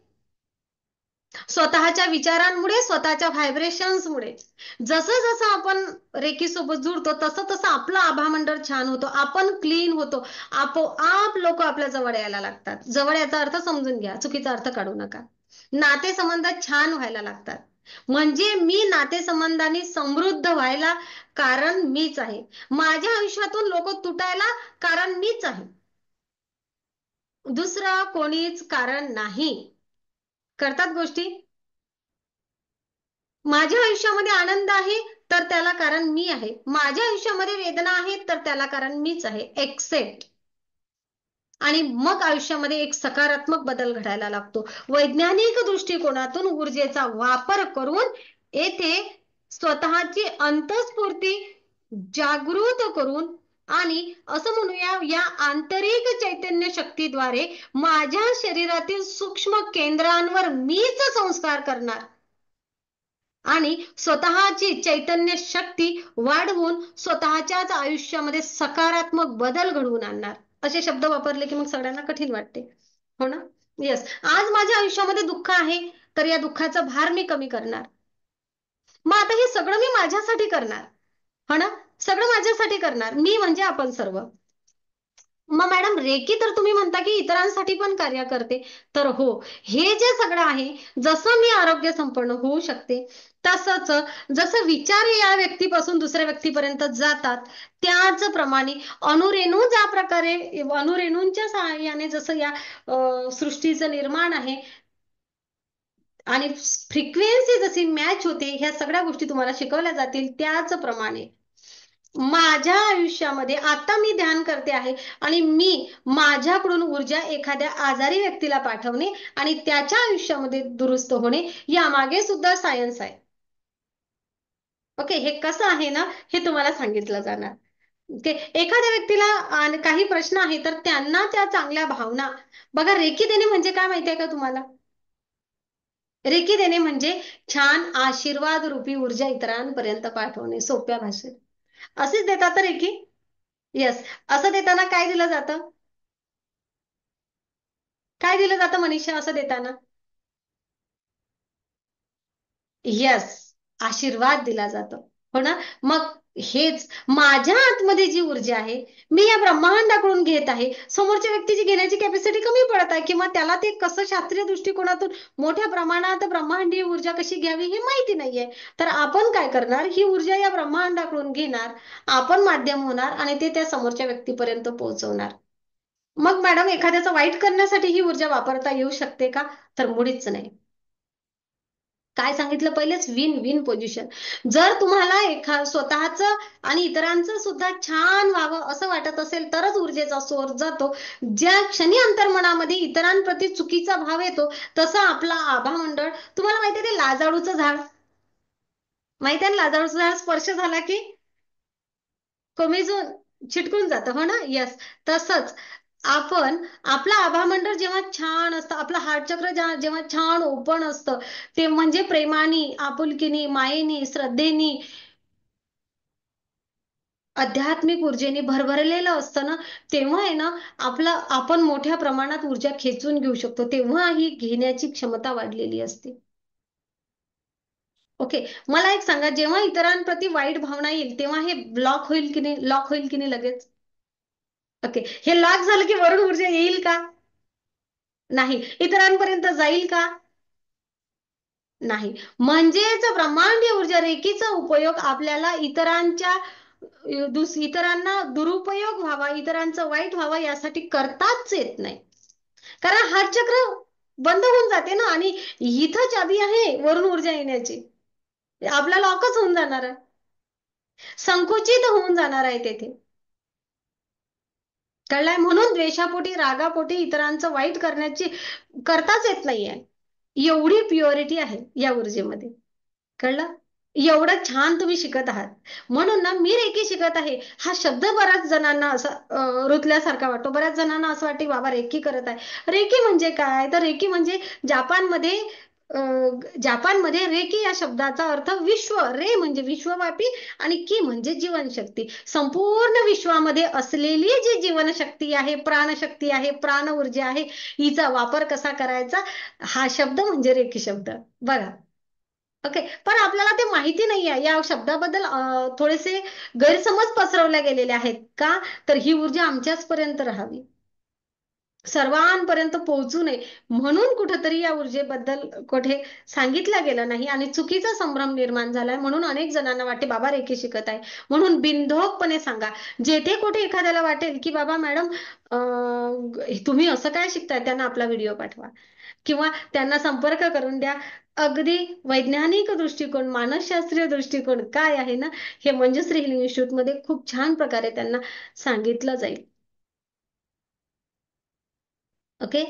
स्वतःच्या विचारांमुळे, स्वतःच्या व्हायब्रेशन्समुळे. जसं जसं आपण रेखीसोबत जुडतो तसं तसं आपलं आभामंडळ छान होतो, आपण क्लीन होतो, आपोआप लोक आपल्या जवळ यायला लागतात. जवळ याचा अर्थ समजून घ्या, चुकीचा अर्थ काढू नका. नातेसंबंध छान व्हायला लागतात म्हणजे मी नातेसंबंधांनी समृद्ध व्हायला कारण मीच आहे. माझ्या आयुष्यातून लोक तुटायला कारण मीच आहे, दुसरं कोणीच कारण नाही. करतात गोष्टी. माझ्या आयुष्यामध्ये आनंद आहे तर त्याला कारण मी आहे. माझ्या आयुष्यामध्ये वेदना आहे तर त्याला कारण मीच आहे. एक्सेप्ट. आणि मग आयुष्यामध्ये एक सकारात्मक बदल घडायला लागतो. वैज्ञानिक दृष्टिकोनातून ऊर्जेचा वापर करून येथे स्वतःची अंतःस्फूर्ती जागृत करून आणि असं म्हणूया या आंतरिक चैतन्य शक्तीद्वारे माझ्या शरीरातील सूक्ष्म केंद्रांवर मीच संस्कार करणार आणि स्वतःची चैतन्य शक्ती वाढवून स्वतःच्याच आयुष्यामध्ये सकारात्मक बदल घडवून आणणार. असे शब्द वापरले की मग सगळ्यांना कठीण वाटते, हो ना? येस. आज माझ्या आयुष्यामध्ये दुःख आहे, तर या दुःखाचा भार मी कमी करणार. मग आता हे सगळं मी माझ्यासाठी करणार, हो ना? सगळं माझ्यासाठी करणार, मी म्हणजे आपण सर्व. मग मॅडम रेकी तर तुम्ही म्हणता की इतरांसाठी पण कार्य करते, तर हो, हे जे सगळं आहे, जसं मी आरोग्य संपन्न होऊ शकते, तसंच जसं विचार या व्यक्तीपासून दुसऱ्या व्यक्तीपर्यंत जातात, त्याचप्रमाणे अणुरेणू ज्या प्रकारे अणुरेणूंच्या सहाय्याने जसं या सृष्टीचं निर्माण आहे आणि फ्रिक्वेन्सी जशी मॅच होते, ह्या सगळ्या गोष्टी तुम्हाला शिकवल्या जातील. त्याचप्रमाणे माझ्या आयुष्यामध्ये आता मी ध्यान करते आहे आणि मी माझ्याकडून ऊर्जा एखाद्या आजारी व्यक्तीला पाठवणे आणि त्याच्या आयुष्यामध्ये दुरुस्त होणे, यामागे सुद्धा सायन्स आहे. ओके, हे कसं आहे ना, हे तुम्हाला सांगितलं जाणार. ओके, एखाद्या व्यक्तीला काही प्रश्न आहे तर त्यांना त्या चांगल्या भावना, बघा रेकी देणे म्हणजे काय माहितीये का तुम्हाला? रेकी देणे म्हणजे छान आशीर्वाद रूपी ऊर्जा इतरांपर्यंत पाठवणे, सोप्या भाषेत. असेच देतात तर रेकी. येस. असं देताना काय दिलं जातं? काय दिलं जातं मनीषा असं देताना? यस, आशीर्वाद दिला जातो, हो ना? मग हेच माझ्या आतमध्ये जी ऊर्जा आहे, मी या ब्रह्मांडाकडून घेत आहे, समोरच्या व्यक्तीची घेण्याची कॅपॅसिटी कमी पडत आहे किंवा त्याला ते कसं शास्त्रीय दृष्टिकोनातून मोठ्या प्रमाणात ब्रह्मांडीय ऊर्जा कशी घ्यावी हे माहिती नाहीये. तर आपण काय करणार, ही ऊर्जा या ब्रह्मांडाकडून घेणार, आपण माध्यम होणार आणि ते त्या समोरच्या व्यक्तीपर्यंत पोहोचवणार. मग मॅडम एखाद्याचं वाईट करण्यासाठी ही ऊर्जा वापरता येऊ शकते का? तर मुळीच नाही. काय सांगितलं पहिलेच, विन विन पोझिशन. जर तुम्हाला स्वतःच आणि इतरांचं सुद्धा छान व्हावं असं वाटत असेल तरच ऊर्जेचा सोर्स जातो. ज्या क्षणी अंतर्मनामध्ये इतरांप्रती चुकीचा भाव येतो, तसं आपला आभा मंडळ, तुम्हाला माहितीये ते लाजाळूचं झाड, माहिती आहे ना? लाजाळूचं झाड स्पर्श झाला की कोमेजून चिटकून जातं, हो ना? यस. तसंच आपण आपलं आभामंडळ जेव्हा छान असतं, आपलं हार्टचक्र जेव्हा छान ओपन असतं, ते म्हणजे प्रेमानी, आपुलकीनी, मायेनी, श्रद्धेनी, आध्यात्मिक ऊर्जेने भरभरलेलं असतं ना, तेव्हा आहे ना, आपण मोठ्या प्रमाणात ऊर्जा खेचून घेऊ शकतो. तेव्हा ही घेण्याची क्षमता वाढलेली असते. ओके, मला एक सांगा, जेव्हा इतरांप्रती वाईट भावना येईल तेव्हा हे ब्लॉक होईल की नाही, लॉक होईल की नाही लगेच? ओके, हे लॉक झालं की वरून ऊर्जा येईल का? नाही. इतरांपर्यंत जाईल का? नाही. म्हणजेच ब्रह्मांडीय ऊर्जा रेकीचा उपयोग आपल्याला इतरांना दुरुपयोग व्हावा, इतरांचं वाईट व्हावा यासाठी करताच येत नाही. कारण हार्ट चक्र बंद होऊन जाते ना आणि इथं चाबी आहे वरून ऊर्जा येण्याची. आपला लॉकच होऊन जाणार आहे, संकुचित होऊन जाणार आहे तेथे. कळलंय? म्हणून द्वेषापोटी, रागापोटी इतरांचं वाईट करताच येत नाहीये. एवढी प्युरिटी आहे या ऊर्जेमध्ये. कळलं? एवढं छान तुम्ही शिकत आहात. म्हणून ना मी रेकी शिकत आहे हा शब्द बऱ्याच जणांना असा रुतल्यासारखा वाटतो. बऱ्याच जणांना असं वाटते बाबा रेकी करत आहे. रेकी म्हणजे काय? तर रेकी म्हणजे जपानमध्ये जपानमध्ये रेकी या शब्दाचा अर्थ विश्व, रे म्हणजे विश्वव्यापी आणि की म्हणजे जीवनशक्ती. संपूर्ण विश्वामध्ये असलेली जी जीवनशक्ती आहे, प्राणशक्ती आहे, प्राण ऊर्जा आहे, हिचा वापर कसा करायचा, हा शब्द म्हणजे रेकी शब्द. बघा. ओके, पण आपल्याला ते माहिती नाहीये. या शब्दाबद्दल थोडेसे गैरसमज पसरवले गेलेले आहेत. का? तर ही ऊर्जा आमच्याच पर्यंत राहावी, सर्वांपर्यंत पोहोचू नये म्हणून कुठेतरी या ऊर्जेबद्दल कुठे सांगितलं गेलं नाही आणि चुकीचा संभ्रम निर्माण झालाय. म्हणून अनेक जणांना वाटते बाबा रेकी शिकत आहे. म्हणून बिनधोकपणे सांगा. जेथे कुठे एखाद्याला वाटेल की बाबा मॅडम तुम्ही असं काय शिकताय, त्यांना आपला व्हिडिओ पाठवा किंवा त्यांना संपर्क करून द्या. अगदी वैज्ञानिक दृष्टिकोन, मानसशास्त्रीय दृष्टिकोन काय आहे ना, हे मंजुश्री हिलिंग इन्स्टिट्यूट मध्ये खूप छान प्रकारे त्यांना सांगितलं जाईल. ओके,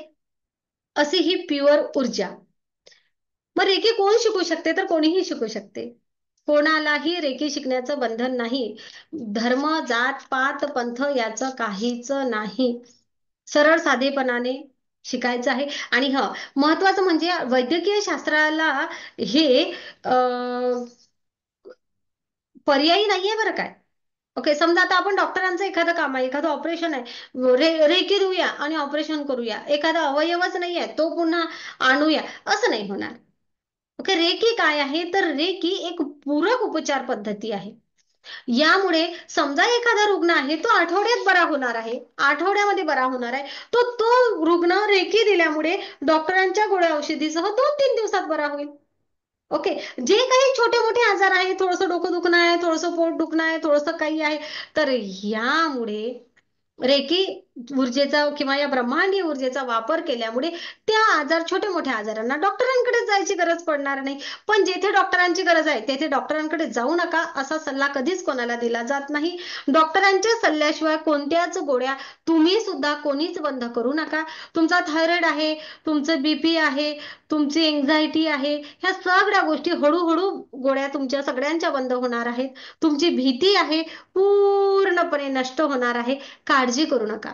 अशी ही प्युअर ऊर्जा. मग रेकी कोण शिकू शकते? तर कोणीही शिकू शकते. कोणालाही रेकी शिकण्याचं बंधन नाही. धर्म, जात, पात, पंथ याचं काहीच नाही. सरळ साधेपणाने शिकायचं आहे. आणि महत्वाचं म्हणजे वैद्यकीय शास्त्राला हे पर्यायी नाहीये बरं काय. ओके, समजा आता आपण डॉक्टरांचं एखादं काम आहे, एखादं ऑपरेशन आहे, रेकी देऊया आणि ऑपरेशन करूया. एखादा अवयवच नाहीये तो पुन्हा आणूया, असं नाही होणार. ओके, रेकी काय आहे? तर रेकी एक पूरक उपचार पद्धती आहे. यामुळे समजा एखादा रुग्ण आहे तो आठवड्यात बरा होणार आहे, आठवड्यामध्ये बरा होणार आहे, तो रुग्ण रेकी दिल्यामुळे डॉक्टरांच्या गोळ्या औषधीसह 2-3 दिवसात बरा होईल. ओके, जे काही छोटे मोठे आजार आहे, थोडंसं डोकं दुखणं आहे, थोडंसं पोट दुखणं आहे, थोडंसं काही आहे, तर यामुळे रेकी ऊर्जेचा किंवा या ब्रह्मांडीय ऊर्जेचा वापर केल्यामुळे त्या छोट्या मोठ्या आजारांना डॉक्टरांकडे जायची गरज पडणार नाही. पण जेथे डॉक्टरांची गरज आहे तेथे डॉक्टरांकडे जाऊ नका असा सल्ला कधीच कोणाला दिला जात नाही. डॉक्टरांच्या सल्ल्याशिवाय कोणत्याच गोळ्या तुम्ही सुद्धा कोणीच बंद करू नका. तुमचा थायरॉइड आहे, तुमचं बीपी आहे, तुमची एन्झायटी आहे, ह्या सगळ्या गोष्टी हळूहळू गोळ्या तुमच्या सगळ्यांच्या बंद होणार आहेत. तुमची भीती आहे पूर्णपणे नष्ट होणार आहे. काळजी करू नका.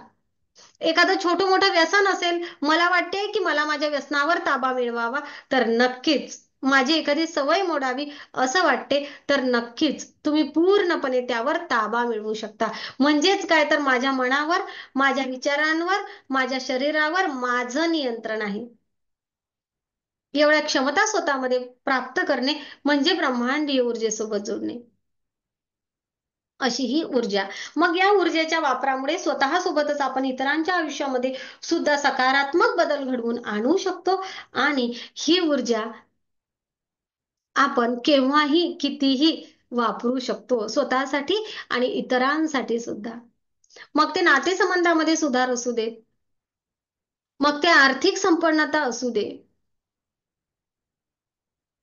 एखादं छोटं मोठं व्यसन असेल, मला वाटते की मला माझ्या व्यसनावर ताबा मिळवावा, तर नक्कीच माझी एखादी सवय मोडावी असं वाटते, तर नक्कीच तुम्ही पूर्णपणे त्यावर ताबा मिळवू शकता. म्हणजेच काय, तर माझ्या मनावर, माझ्या विचारांवर, माझ्या शरीरावर माझं नियंत्रण आहे. एवढ्या क्षमता स्वतःमध्ये प्राप्त करणे म्हणजे ब्रह्मांडीय ऊर्जेसोबत जोडणे, अशी ही ऊर्जा. मग या ऊर्जेच्या वापरामुळे स्वतःसोबतच आपण इतरांच्या आयुष्यामध्ये सुद्धा सकारात्मक बदल घडवून आणू शकतो. आणि ही ऊर्जा आपण केव्हाही कितीही वापरू शकतो, स्वतःसाठी आणि इतरांसाठी सुद्धा. मग ते नातेसंबंधामध्ये सुधार असू दे, मग ते आर्थिक संपन्नता असू दे,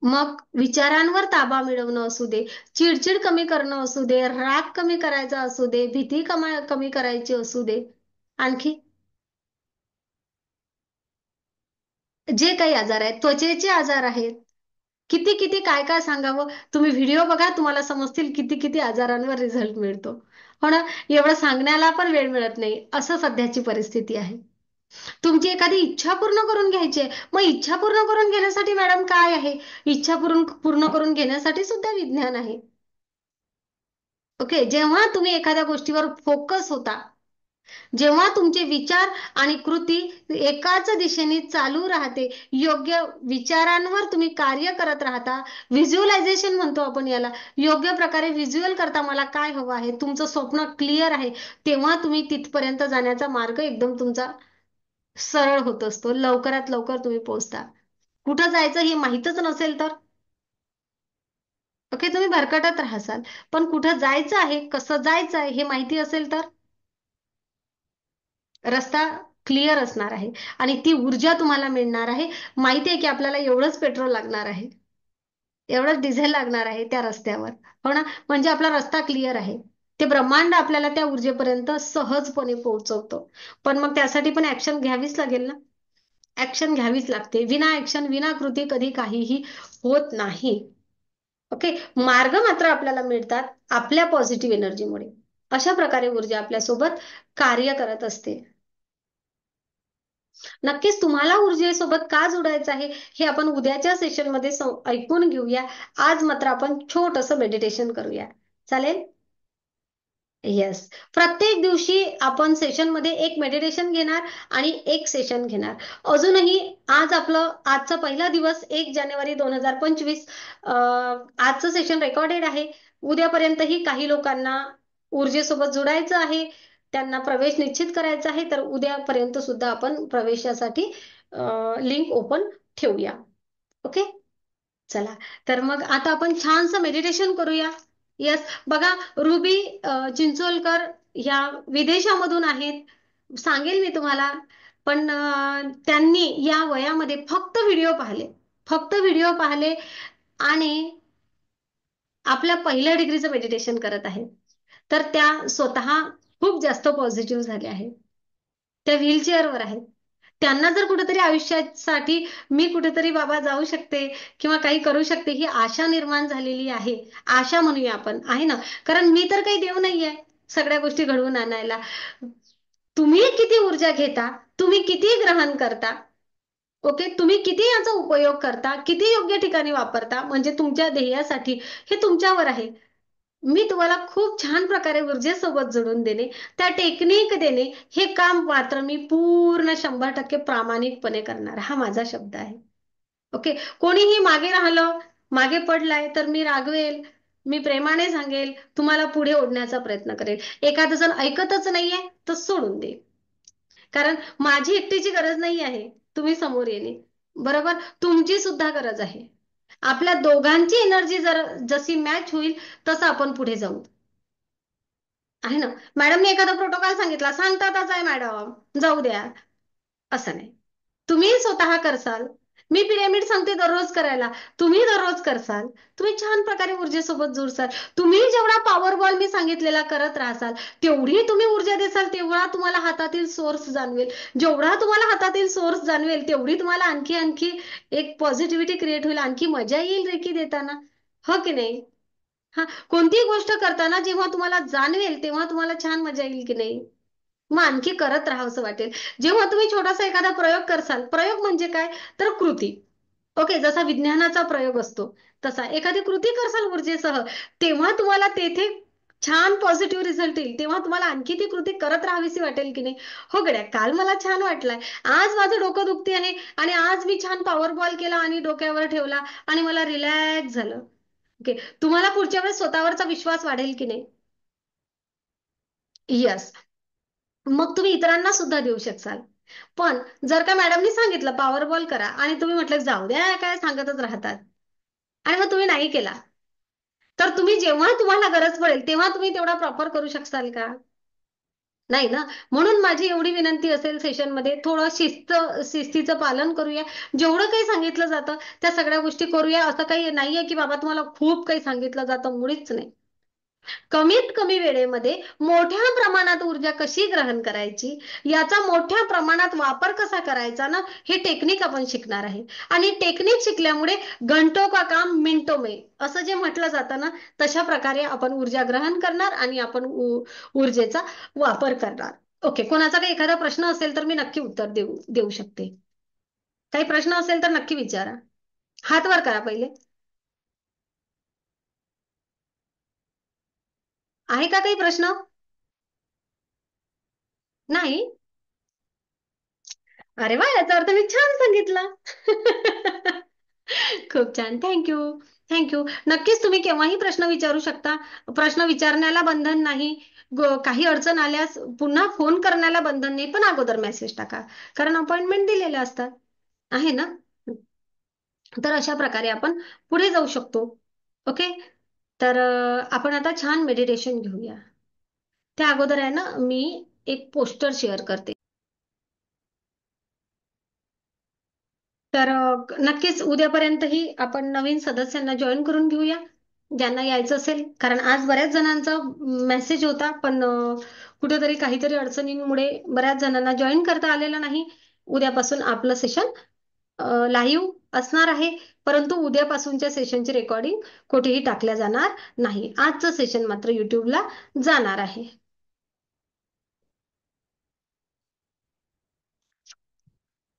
मग विचारांवर ताबा मिळवणं असू दे, चिडचिड कमी करणं असू दे, राग कमी करायचा असू दे, भीती कमी करायची असू दे, आणखी जे काही आजार आहेत, त्वचेचे आजार आहेत, किती किती काय काय सांगावं. तुम्ही व्हिडिओ बघा, तुम्हाला समजतील किती किती आजारांवर रिझल्ट मिळतो. हो ना. एवढं सांगण्याला पण वेळ मिळत नाही, असं सध्याची परिस्थिती आहे. तुमची एखादी इच्छा पूर्ण करून घ्यायची आहे, मग इच्छा पूर्ण करून घेण्यासाठी मॅडम काय आहे? इच्छा पूर्ण करून घेण्यासाठी सुद्धा विज्ञान आहे. ओके, जेव्हा तुम्ही एखाद्या गोष्टीवर फोकस होता, जेव्हा तुमचे विचार आणि कृती एकाच दिशेने चालू राहते, योग्य विचारांवर तुम्ही कार्य करत राहता, व्हिज्युअलायझेशन म्हणतो आपण याला, योग्य प्रकारे व्हिज्युअल करता मला काय हवं आहे, तुमचं स्वप्न क्लिअर आहे, तेव्हा तुम्ही तिथपर्यंत जाण्याचा मार्ग एकदम तुमचा सरळ होत असतो. लवकरात लवकर तुम्ही पोहोचता. कुठं जायचं हे माहीतच नसेल तर ओके, तुम्ही भरकटत राहाल. पण कुठं जायचं आहे, कसं जायचं आहे हे माहिती असेल तर रस्ता क्लिअर असणार आहे आणि ती ऊर्जा तुम्हाला मिळणार आहे. माहिती आहे की आपल्याला एवढंच पेट्रोल लागणार आहे, एवढंच डिझेल लागणार आहे त्या रस्त्यावर. हो ना. म्हणजे आपला रस्ता क्लिअर आहे. ते ब्रह्मांड आपल्याला त्या ऊर्जेपर्यंत सहजपणे पोहोचवतो. पण मग त्यासाठी पण ऍक्शन घ्यावीच लागेल ना. ऍक्शन घ्यावीच लागते. विना ऍक्शन, विना कृती कधी काहीही होत नाही. ओके, मार्ग मात्र आपल्याला मिळतात आपल्या पॉझिटिव्ह एनर्जीमुळे. अशा प्रकारे ऊर्जा आपल्यासोबत कार्य करत असते. नक्कीच तुम्हाला ऊर्जेसोबत का जोडायचं आहे हे आपण उद्याच्या सेशनमध्ये ऐकून घेऊया. आज मात्र आपण छोटंसं मेडिटेशन करूया. चालेल? येस. प्रत्येक दिवशी आपण सेशनमध्ये एक मेडिटेशन घेणार आणि एक सेशन घेणार. अजूनही आजचा पहिला दिवस 1 जानेवारी 2025. आजचं सेशन रेकॉर्डेड आहे. उद्यापर्यंतही काही लोकांना ऊर्जेसोबत जोडायचं आहे, त्यांना प्रवेश निश्चित करायचा आहे, तर उद्यापर्यंत सुद्धा आपण प्रवेशासाठी लिंक ओपन ठेवूया. ओके, चला. तर मग आता आपण छानसं मेडिटेशन करूया. येस. बघा, रुबी चिंचोलकर ह्या विदेशामधून आहेत, सांगेल मी तुम्हाला. पण त्यांनी या वयामध्ये फक्त व्हिडिओ पाहिले आणि आपल्या पहिल्या डिग्रीचं मेडिटेशन करत आहेत. तर त्या स्वतः खूप जास्त पॉझिटिव्ह झाल्या आहेत. त्या व्हीलचेअरवर आहेत. त्यांना जर कुठेतरी आयुष्यासाठी मी कुठेतरी बाबा जाऊ शकते किंवा काही करू शकते ही आशा निर्माण झालेली आहे. आशा म्हणूया आपण, आहे ना. कारण मी तर काही देव नाहीये सगळ्या गोष्टी घडवून आणायला. तुम्ही किती ऊर्जा घेता, तुम्ही किती ग्रहण करता, ओके, तुम्ही किती याचा उपयोग करता, किती योग्य ठिकाणी वापरता, म्हणजे तुमच्या ध्येयासाठी, हे तुमच्यावर आहे. मी तुम्हाला खूप छान प्रकारे ऊर्जेसोबत जोडून देणे, त्या टेक्निक देणे, हे काम मात्र मी पूर्ण 100% प्रामाणिकपणे करणार, हा माझा शब्द आहे. ओके. कोणीही मागे राहिलं, मागे पडलाय, तर मी रागवेल, मी प्रेमाने सांगेल, तुम्हाला पुढे ओढण्याचा प्रयत्न करेल. एखादं जण ऐकतच नाहीये तर सोडून दे. कारण माझी एकटीची गरज नाही आहे तुम्ही समोर येणे, बरोबर, तुमची सुद्धा गरज आहे. आपल्या दोघांची एनर्जी जर जशी मॅच होईल तसं आपण पुढे जाऊ, आहे ना. मॅडमने एखादा प्रोटोकॉल सांगितला, सांगतातच आहे मॅडम, जाऊ द्या, असं नाही. तुम्ही स्वतः करसाल. मी पिरॅमिड सांगते दररोज करायला, तुम्ही दररोज करसाल, तुम्ही छान प्रकारे ऊर्जेसोबत जुळसाल. तुम्ही जेवढा पॉवर बॉल मी सांगितलेला करत राहसाल, तेवढी तुम्ही ऊर्जा देसाल, तेवढा तुम्हाला हातातील सोर्स जाणवेल. जेवढा तुम्हाला हातातील सोर्स जाणवेल तेवढी तुम्हाला आणखी आणखी एक पॉझिटिव्हिटी क्रिएट होईल, आणखी मजा येईल रेकी देताना, हो की नाही. हा, कोणतीही गोष्ट करताना जेव्हा तुम्हाला जाणवेल तेव्हा तुम्हाला छान मजा येईल की नाही, मग आणखी करत राहावंसं वाटेल. जेव्हा तुम्ही छोटासा एखादा प्रयोग करसाल, प्रयोग म्हणजे काय, तर कृती, ओके, जसा विज्ञानाचा प्रयोग असतो तसा एखादी कृती करसाल ऊर्जेसह, तेव्हा तुम्हाला तेथे छान पॉझिटिव्ह रिझल्ट येईल, तेव्हा तुम्हाला आणखी ती कृती करत राहावीशी वाटेल की नाही. हो गड्या, काल मला छान वाटलंय, आज माझं डोकं दुखते आहे आणि आज मी छान पॉवर बॉल केला आणि डोक्यावर ठेवला आणि मला रिलॅक्स झालं. ओके, तुम्हाला पुढच्या वेळेस स्वतःवरचा विश्वास वाढेल की नाही. यस. मग तुम्ही इतरांना सुद्धा देऊ शकाल. पण जर का मॅडमनी सांगितलं पॉवर बॉल करा आणि तुम्ही म्हटलं जाऊ द्या काय सांगतच राहतात, आणि मग तुम्ही नाही केला, तर तुम्ही जेव्हा तुम्हाला गरज पडेल तेव्हा तुम्ही तेवढा प्रॉपर करू शकाल का, नाही ना. म्हणून माझी एवढी विनंती असेल सेशनमध्ये, थोडं शिस्तीचं पालन करूया. जेवढं काही सांगितलं जातं त्या सगळ्या गोष्टी करूया. असं काही नाहीये की बाबा तुम्हाला खूप काही सांगितलं जातं, मुळीच नाही. कमीत कमी वेळेमध्ये मोठ्या प्रमाणात ऊर्जा कशी ग्रहण करायची, याचा मोठ्या प्रमाणात वापर कसा करायचा ना, हे टेक्निक आपण शिकणार आहे. आणि टेक्निक शिकल्यामुळे घंटो का काम मिनिटो में, असं जे म्हटलं जातं ना, तशा प्रकारे आपण ऊर्जा ग्रहण करणार आणि आपण ऊर्जेचा वापर करणार. ओके, कोणाचा काही एखादा प्रश्न असेल तर मी नक्की उत्तर देऊ देऊ शकते. काही प्रश्न असेल तर नक्की विचारा. हात वर करा पहिले. आहे का काही प्रश्न? नाही. अरे वा, याचा अर्थ मी छान सांगितलं. खूप छान, थँक्यू. थँक्यू. नक्कीच तुम्ही केव्हाही प्रश्न विचारू शकता. प्रश्न विचारण्याला बंधन नाही. काही अडचण आल्यास पुन्हा फोन करण्याला बंधन नाही, पण अगोदर मेसेज टाका, कारण अपॉइंटमेंट दिलेल्या असतात, आहे ना. तर अशा प्रकारे आपण पुढे जाऊ शकतो. ओके. तर आपण आता छान मेडिटेशन घेऊया. त्या अगोदर आहे ना, मी एक पोस्टर शेअर करते. तर नक्कीच उद्यापर्यंतही आपण नवीन सदस्यांना जॉईन करून घेऊया, ज्यांना यायचं असेल, कारण आज बऱ्याच जणांचा मेसेज होता, पण कुठेतरी काहीतरी अडचणींमुळे बऱ्याच जणांना जॉईन करता आलेलं नाही. उद्यापासून आपलं सेशन लाईव्ह असणार आहे, परंतु उद्यापासूनच्या सेशनची रेकॉर्डिंग कुठेही टाकल्या जाणार नाही. आजचं सेशन मात्र युट्यूबला जाणार आहे.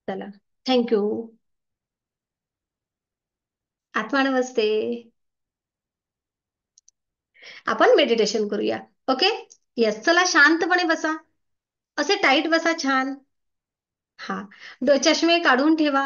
चला, थँक्यू. आत्मा नमस्ते. आपण मेडिटेशन करूया. ओके. येस, चला शांतपणे बसा, असे टाईट बसा छान. हा, चष्मे काढून ठेवा.